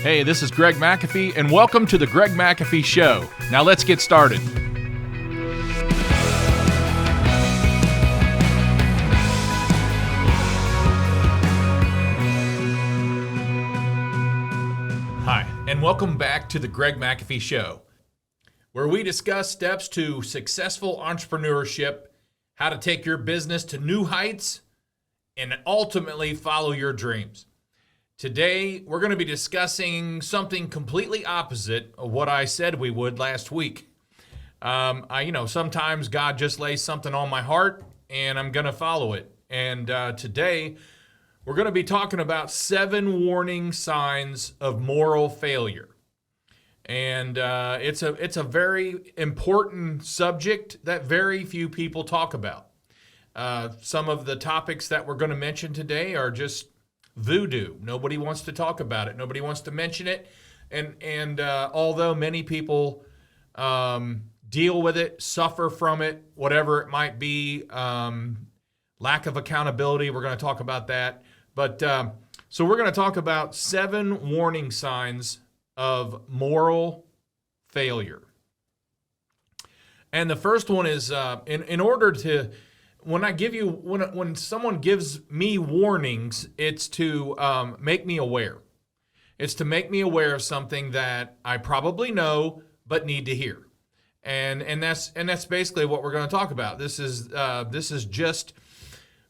Hey, this is Greg McAfee, and welcome to the Greg McAfee Show. Now let's get started. Hi, and welcome back to the Greg McAfee Show, where we discuss steps to successful entrepreneurship, how to take your business to new heights, and ultimately follow your dreams. Today, we're going to be discussing something completely opposite of what I said we would last week. Sometimes God just lays something on my heart, and I'm going to follow it. And today, we're going to be talking about 7 warning signs of moral failure. And it's a very important subject that very few people talk about. Some of the topics that we're going to mention today are just voodoo. Nobody wants to talk about it. Nobody wants to mention it. And although many people deal with it, suffer from it, whatever it might be, lack of accountability, we're going to talk about that. But so we're going to talk about 7 warning signs of moral failure. And the first one is in order to when someone gives me warnings, it's to make me aware. It's to make me aware of something that I probably know but need to hear, and that's basically what we're going to talk about. This is just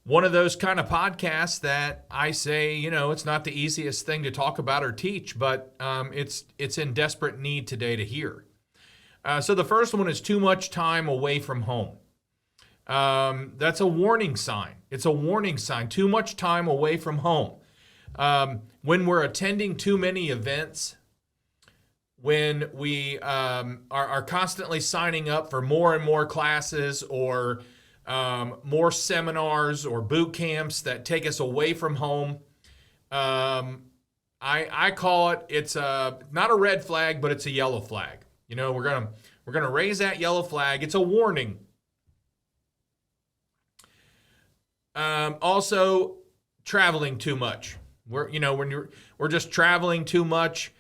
one of those kind of podcasts that I say, it's not the easiest thing to talk about or teach, but it's in desperate need today to hear. So the first one is too much time away from home. That's a warning sign. It's a warning sign. Too much time away from home. When we're attending too many events, when we are constantly signing up for more and more classes or more seminars or boot camps that take us away from home, I call it's not a red flag, but it's a yellow flag. We're gonna raise that yellow flag. It's a warning. Also, traveling too much. We're just traveling too much,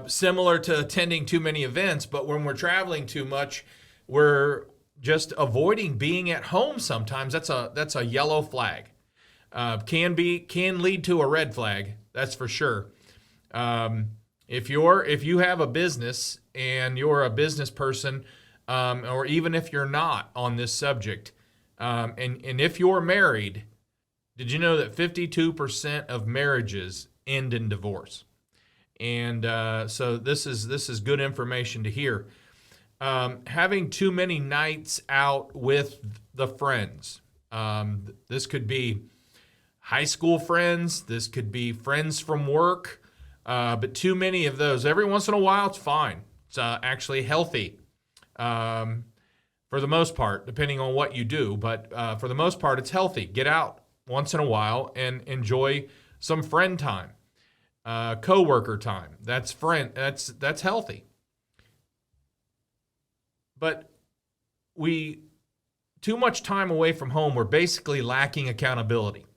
similar to attending too many events. But when we're traveling too much, we're just avoiding being at home. Sometimes that's a yellow flag. Can lead to a red flag. That's for sure. If you have a business and you're a business person, or even if you're not on this subject. And if you're married, did you know that 52% of marriages end in divorce? And so this is good information to hear. Having too many nights out with the friends. This could be high school friends. This could be friends from work. But too many of those. Every once in a while, it's fine. It's actually healthy. For the most part, depending on what you do. But for the most part, it's healthy. Get out once in a while and enjoy some friend time, coworker time. That's healthy. But too much time away from home, we're basically lacking accountability.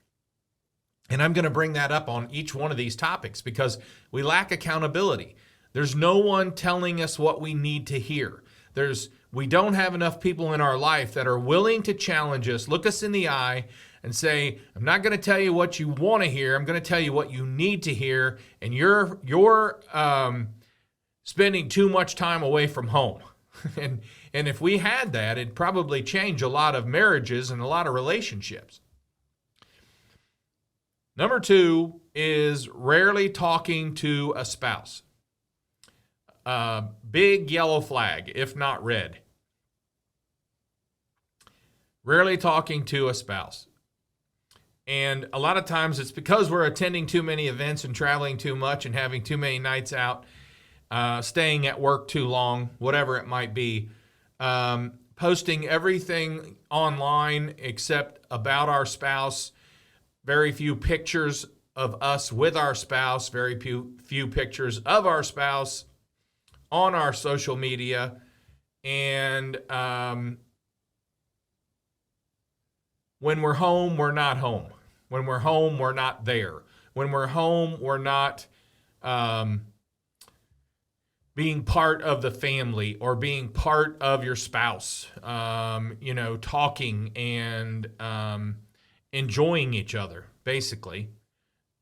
And I'm going to bring that up on each one of these topics because we lack accountability. There's no one telling us what we need to hear. We don't have enough people in our life that are willing to challenge us, look us in the eye, and say, I'm not going to tell you what you want to hear. I'm going to tell you what you need to hear. And you're spending too much time away from home. and if we had that, it'd probably change a lot of marriages and a lot of relationships. Number 2 is rarely talking to a spouse. Big yellow flag, if not red. Rarely talking to a spouse. And a lot of times it's because we're attending too many events and traveling too much and having too many nights out, staying at work too long, whatever it might be. Posting everything online except about our spouse. Very few pictures of us with our spouse. Very few pictures of our spouse on our social media. And when we're home, we're not home. When we're home, we're not there. When we're home, we're not being part of the family or being part of your spouse, talking and enjoying each other, basically.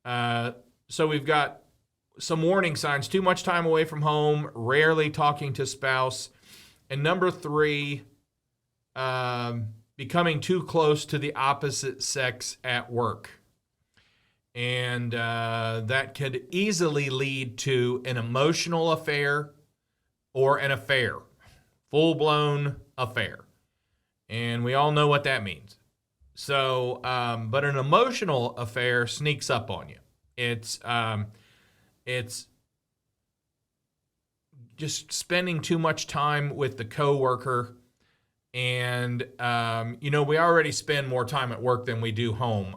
So we've got some warning signs: too much time away from home, rarely talking to spouse. And number 3, becoming too close to the opposite sex at work. And that could easily lead to an emotional affair or an affair, full-blown affair. And we all know what that means. So, but an emotional affair sneaks up on you. It's just spending too much time with the coworker. And, we already spend more time at work than we do home.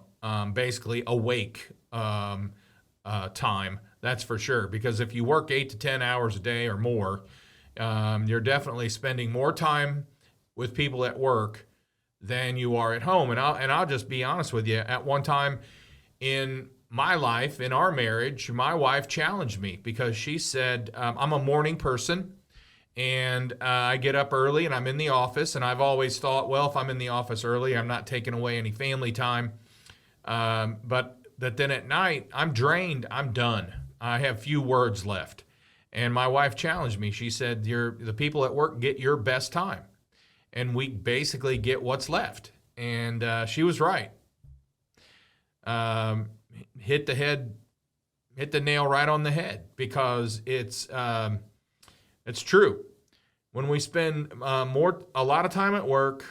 Basically awake time, that's for sure. Because if you work 8 to 10 hours a day or more, you're definitely spending more time with people at work than you are at home. And I'll just be honest with you. At one time in my life, in our marriage, my wife challenged me because she said, I'm a morning person. And I get up early and I'm in the office. And I've always thought, well, if I'm in the office early, I'm not taking away any family time. But then at night, I'm drained. I'm done. I have few words left. And my wife challenged me. She said, the people at work get your best time. And we basically get what's left. And she was right. Hit the nail right on the head, because it's true. When we spend a lot of time at work,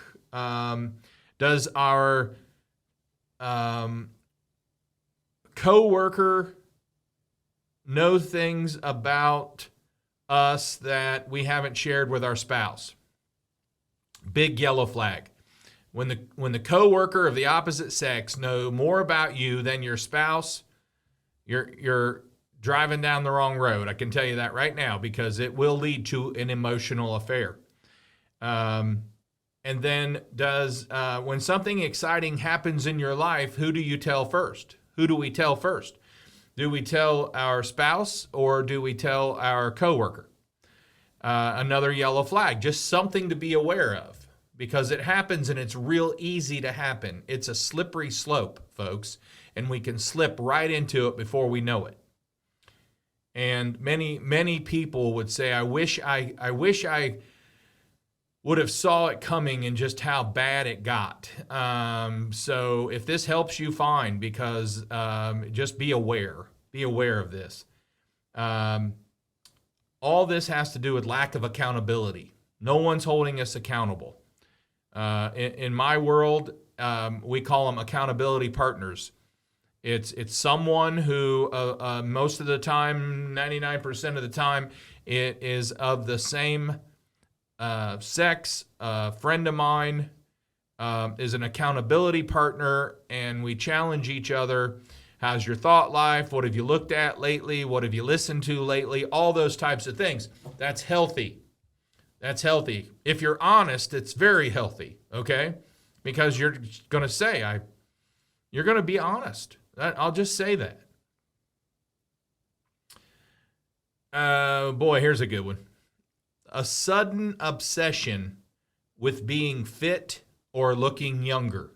does our coworker know things about us that we haven't shared with our spouse? Big yellow flag. When the coworker of the opposite sex know more about you than your spouse, you're driving down the wrong road. I can tell you that right now, because it will lead to an emotional affair. And then when something exciting happens in your life, who do you tell first? Who do we tell first? Do we tell our spouse or do we tell our coworker? Another yellow flag, just something to be aware of, because it happens and it's real easy to happen. It's a slippery slope, folks, and we can slip right into it before we know it. And many people would say, I wish I would have saw it coming and just how bad it got. So if this helps you, fine, because just be aware. Be aware of this. All this has to do with lack of accountability. No one's holding us accountable. In my world, we call them accountability partners. It's someone who most of the time, 99% of the time, it is of the same sex. A friend of mine is an accountability partner, and we challenge each other. How's your thought life? What have you looked at lately? What have you listened to lately? All those types of things. That's healthy. That's healthy. If you're honest, it's very healthy, okay? Because you're going to say, you're going to be honest. I'll just say that. Boy, here's a good one. A sudden obsession with being fit or looking younger.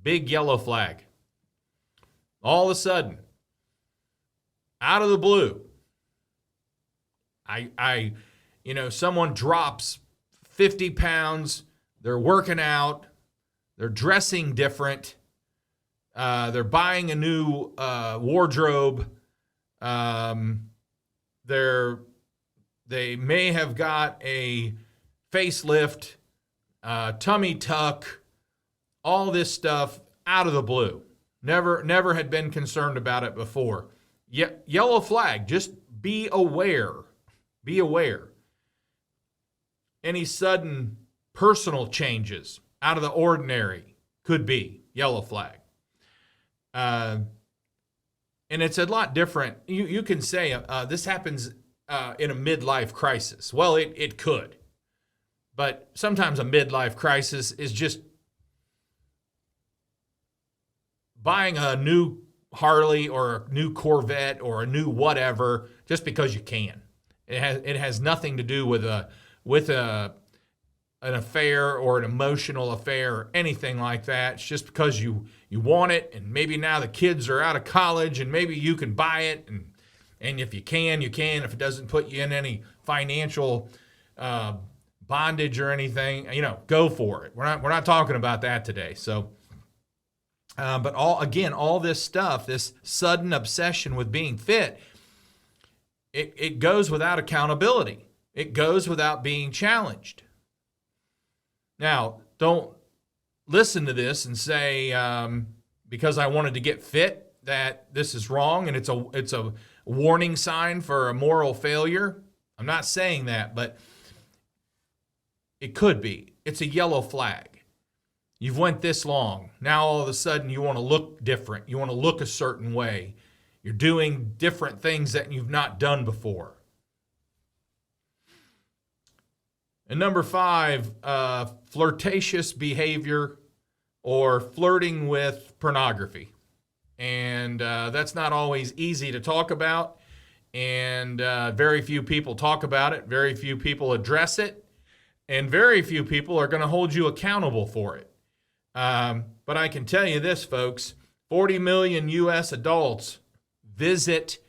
Big yellow flag. All of a sudden, out of the blue, someone drops 50 pounds, they're working out, they're dressing different, they're buying a new wardrobe, they may have got a facelift, tummy tuck, all this stuff out of the blue. Never had been concerned about it before. Yellow flag, just be aware. Be aware. Any sudden personal changes out of the ordinary could be yellow flag. And it's a lot different. You can say this happens in a midlife crisis. Well, it could. But sometimes a midlife crisis is just buying a new Harley or a new Corvette or a new whatever just because you can. It has nothing to do with an affair or an emotional affair or anything like that. It's just because you want it, and maybe now the kids are out of college, and maybe you can buy it, and if you can, you can. If it doesn't put you in any financial bondage or anything, go for it. We're not talking about that today. So, but all this stuff, this sudden obsession with being fit, it goes without accountability. It goes without being challenged. Now, don't listen to this and say, because I wanted to get fit, that this is wrong and it's a warning sign for a moral failure. I'm not saying that, but it could be. It's a yellow flag. You've went this long. Now all of a sudden you want to look different. You want to look a certain way. You're doing different things that you've not done before. And number 5, flirtatious behavior or flirting with pornography. And that's not always easy to talk about. And very few people talk about it. Very few people address it. And very few people are going to hold you accountable for it. But I can tell you this, folks, 40 million U.S. adults visit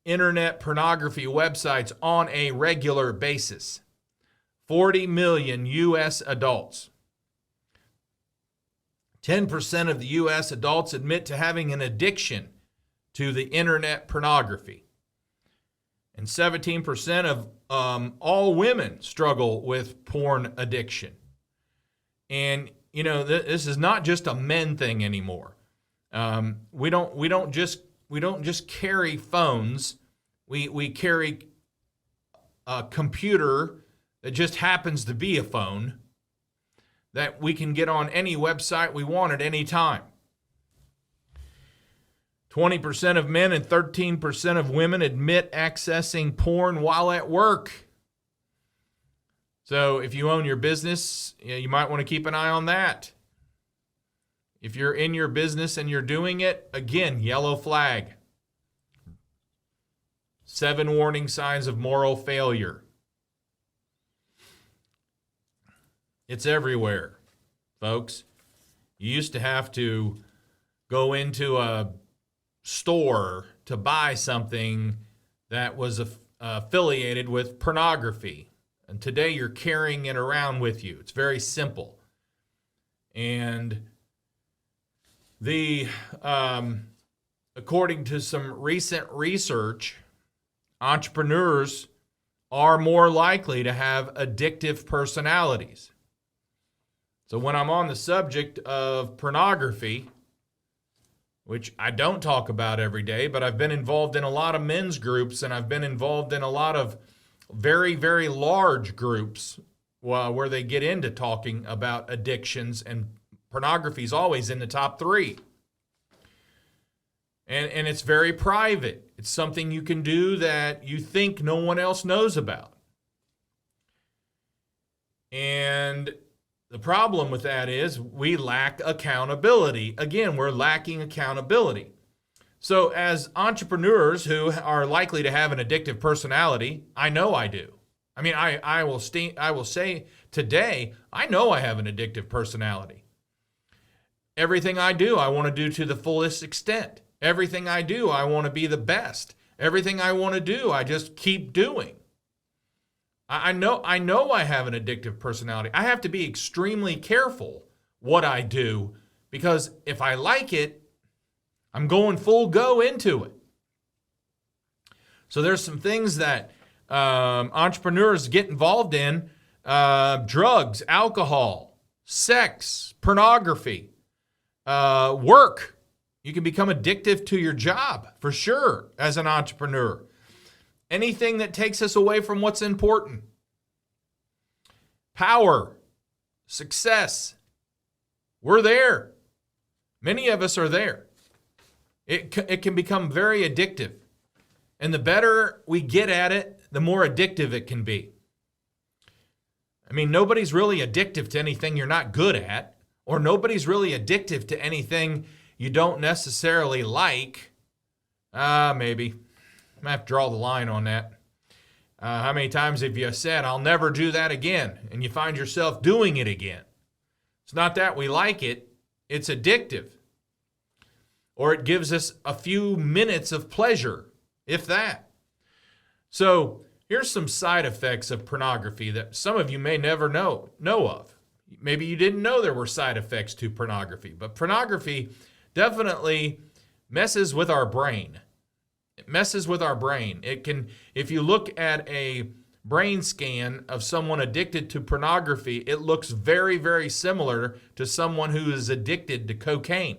internet pornography websites on a regular basis. 40 million U.S. adults. 10% of the U.S. adults admit to having an addiction to the internet pornography. And 17% of all women struggle with porn addiction. And, this is not just a men thing anymore. We don't just carry phones. We carry a computer that just happens to be a phone that we can get on any website we want at any time. 20% of men and 13% of women admit accessing porn while at work. So if you own your business, you might want to keep an eye on that. If you're in your business and you're doing it, again, yellow flag. 7 warning signs of moral failure. It's everywhere, folks. You used to have to go into a store to buy something that was affiliated with pornography. And today you're carrying it around with you. It's very simple. And according to some recent research, entrepreneurs are more likely to have addictive personalities. So when I'm on the subject of pornography, which I don't talk about every day, but I've been involved in a lot of men's groups, and I've been involved in a lot of very, very large groups where they get into talking about addictions, and pornography is always in the top 3. And it's very private. It's something you can do that you think no one else knows about. And the problem with that is we lack accountability. Again, we're lacking accountability. So as entrepreneurs who are likely to have an addictive personality, I know I do. I mean, I will say today, I know I have an addictive personality. Everything I do, I want to do to the fullest extent. Everything I do, I want to be the best. Everything I want to do, I just keep doing. I know I have an addictive personality. I have to be extremely careful what I do, because if I like it, I'm going full go into it. So there's some things that entrepreneurs get involved in: drugs, alcohol, sex, pornography, work. You can become addictive to your job, for sure, as an entrepreneur. Anything that takes us away from what's important. Power, success. We're there. Many of us are there. It can become very addictive. And the better we get at it, the more addictive it can be. I mean, nobody's really addictive to anything you're not good at, or nobody's really addictive to anything you don't necessarily like. Maybe. I have to draw the line on that. How many times have you said, I'll never do that again, and you find yourself doing it again? It's not that we like it, it's addictive. Or it gives us a few minutes of pleasure, if that. So here's some side effects of pornography that some of you may never know of. Maybe you didn't know there were side effects to pornography, but pornography definitely messes with our brain. It messes with our brain. It can, if you look at a brain scan of someone addicted to pornography, it looks very, very similar to someone who is addicted to cocaine.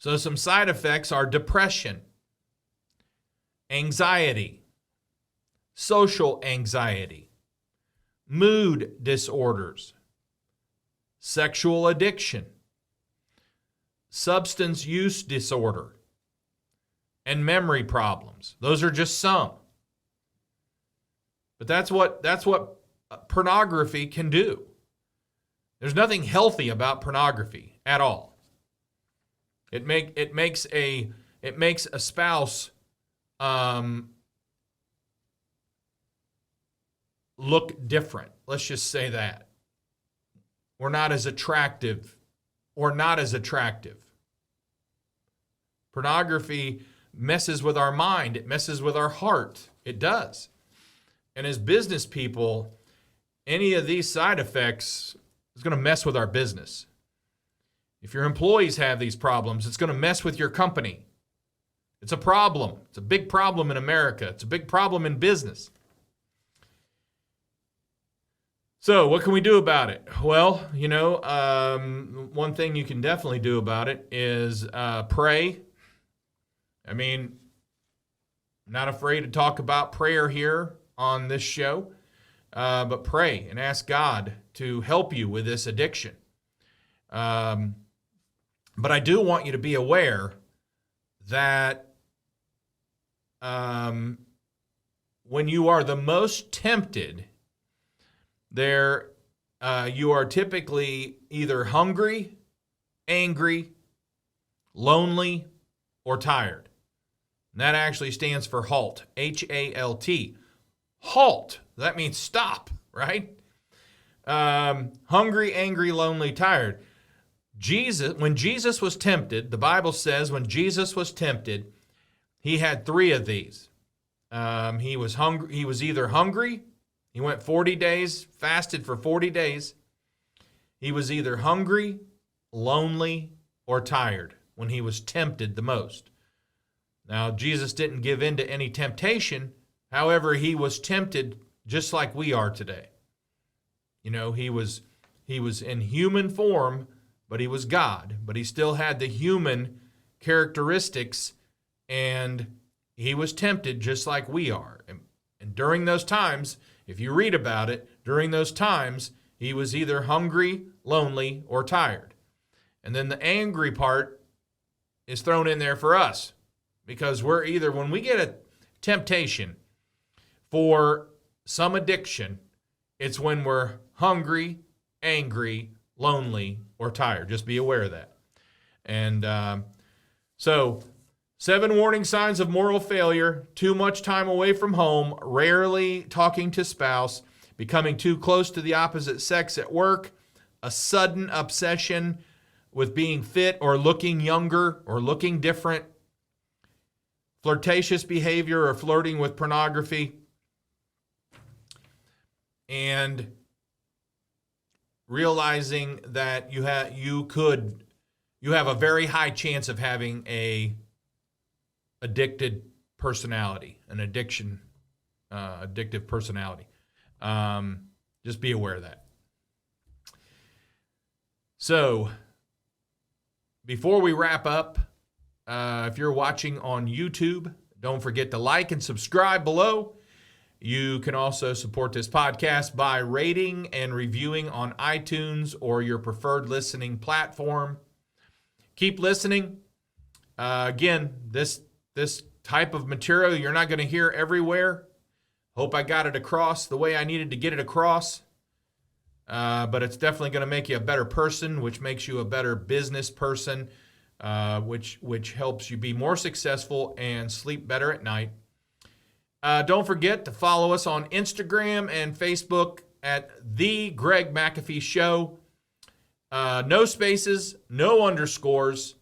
So some side effects are depression, anxiety, social anxiety, mood disorders, sexual addiction, substance use disorder, and memory problems. Those are just some. But that's what pornography can do. There's nothing healthy about pornography at all. It makes a spouse look different. Let's just say that. We're not as attractive or not as attractive. Pornography messes with our mind. It messes with our heart. It does. And as business people, any of these side effects is going to mess with our business. If your employees have these problems, it's going to mess with your company. It's a problem. It's a big problem in America. It's a big problem in business. So what can we do about it? Well, one thing you can definitely do about it is pray. I mean, I'm not afraid to talk about prayer here on this show, but pray and ask God to help you with this addiction. But I do want you to be aware that when you are the most tempted, you are typically either hungry, angry, lonely, or tired. And that actually stands for HALT, H-A-L-T. HALT, that means stop, right? Hungry, angry, lonely, tired. When Jesus was tempted, the Bible says when Jesus was tempted, he had 3 of these. He was hungry. He was either hungry. He went 40 days, fasted for 40 days. He was either hungry, lonely, or tired when he was tempted the most. Now, Jesus didn't give in to any temptation. However, he was tempted just like we are today. He was in human form, but he was God. But he still had the human characteristics, and he was tempted just like we are. And during those times, if you read about it, during those times, he was either hungry, lonely, or tired. And then the angry part is thrown in there for us, because we're either, when we get a temptation for some addiction, it's when we're hungry, angry, lonely, or tired. Just be aware of that. And so 7 warning signs of moral failure: too much time away from home, rarely talking to spouse, becoming too close to the opposite sex at work, a sudden obsession with being fit or looking younger or looking different, flirtatious behavior or flirting with pornography, and realizing that you have a very high chance of having a addicted personality, an addictive personality. Just be aware of that. So, before we wrap up, if you're watching on YouTube, don't forget to like and subscribe below. You can also support this podcast by rating and reviewing on iTunes or your preferred listening platform. Keep listening. Again, this type of material you're not going to hear everywhere. Hope I got it across the way I needed to get it across. But it's definitely going to make you a better person, which makes you a better business person, which helps you be more successful and sleep better at night. Don't forget to follow us on Instagram and Facebook at The Greg McAfee Show. No spaces, no underscores.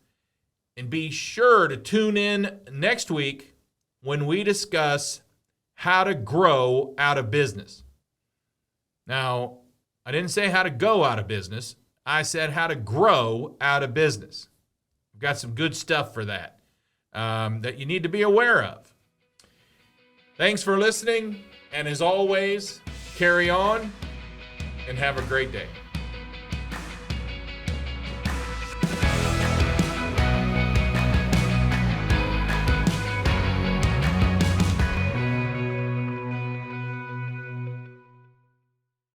And be sure to tune in next week when we discuss how to grow out of business. Now, I didn't say how to go out of business. I said how to grow out of business. We've got some good stuff for that that you need to be aware of. Thanks for listening. And as always, carry on and have a great day.